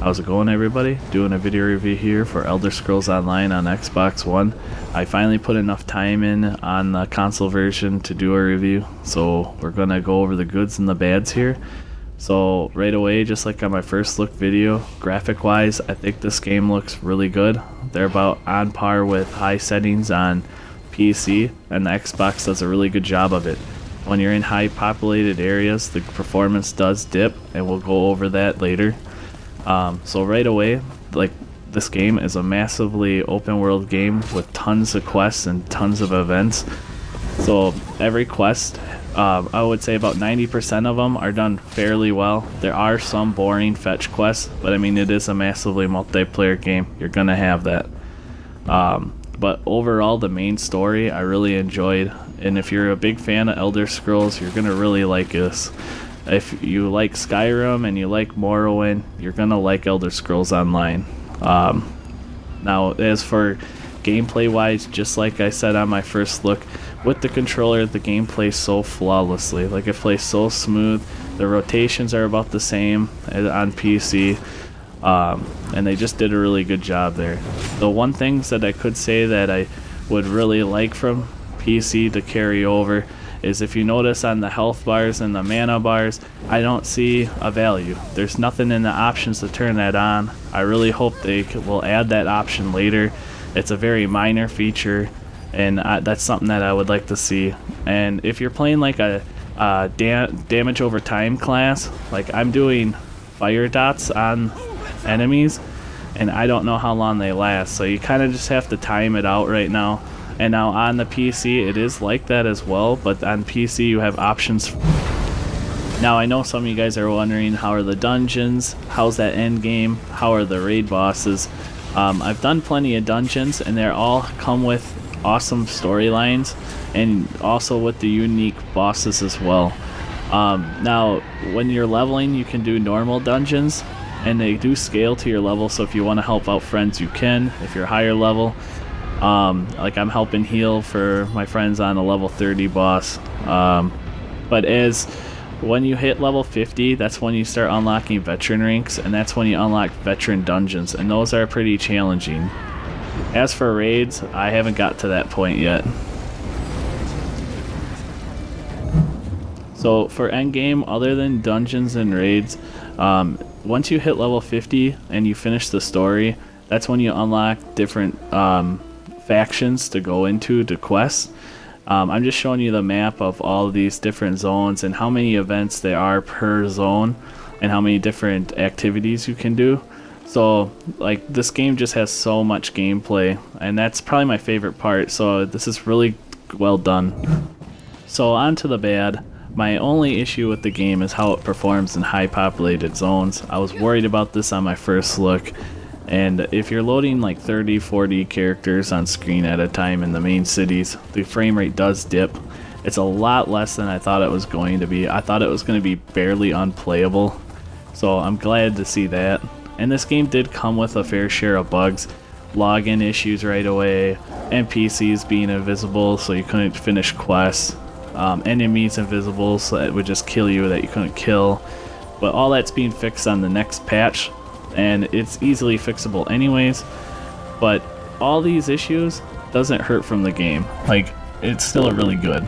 How's it going, everybody? Doing a video review here for Elder Scrolls Online on Xbox One. I finally put enough time in on the console version to do a review, so we're gonna go over the goods and the bads here. So right away, just like on my first look video, graphic wise, I think this game looks really good. They're about on par with high settings on PC, and the Xbox does a really good job of it. When you're in high populated areas, the performance does dip, and we'll go over that later. So right away, like, this game is a massively open world game with tons of quests and tons of events. So every quest, I would say about 90% of them are done fairly well. There are some boring fetch quests, but I mean, it is a massively multiplayer game. You're gonna have that. But overall, the main story I really enjoyed, and if you're a big fan of Elder Scrolls, you're gonna really like this. If you like Skyrim and you like Morrowind, you're gonna like Elder Scrolls Online. Now, as for gameplay wise, just like I said on my first look, with the controller, the game plays so flawlessly. Like, it plays so smooth. The rotations are about the same on PC, and they just did a really good job there. The one thing that I could say that I would really like from PC to carry over is, if you notice on the health bars and the mana bars, I don't see a value. There's nothing in the options to turn that on. I really hope they will add that option later. It's a very minor feature, and that's something that I would like to see. And if you're playing like a damage over time class, like I'm doing fire dots on enemies, and I don't know how long they last, so you kind of just have to time it out right now. And now on the PC, it is like that as well, but on PC you have options. Now, I know some of you guys are wondering, how are the dungeons? How's that end game? How are the raid bosses? I've done plenty of dungeons, and they all come with awesome storylines, and also with the unique bosses as well. Now, when you're leveling, you can do normal dungeons, and they do scale to your level, so if you want to help out friends, you can, if you're higher level. Like, I'm helping heal for my friends on a level 30 boss. But when you hit level 50, that's when you start unlocking veteran ranks, and that's when you unlock veteran dungeons, and those are pretty challenging. As for raids, I haven't got to that point yet. So for endgame, other than dungeons and raids, once you hit level 50 and you finish the story, that's when you unlock different factions to go into to quests. I'm just showing you the map of all of these different zones and how many events there are per zone and how many different activities you can do. So, like, this game just has so much gameplay, and that's probably my favorite part, so this is really well done. So on to the bad. My only issue with the game is how it performs in high populated zones. I was worried about this on my first look. And if you're loading like 30-40 characters on screen at a time in the main cities, the frame rate does dip. It's a lot less than I thought it was going to be. I thought it was going to be barely unplayable. So I'm glad to see that. And this game did come with a fair share of bugs. Login issues right away, NPCs being invisible so you couldn't finish quests, enemies invisible so it would just kill you that you couldn't kill. But all that's being fixed on the next patch, and it's easily fixable anyways. But all these issues doesn't hurt from the game. Like, it's still really good.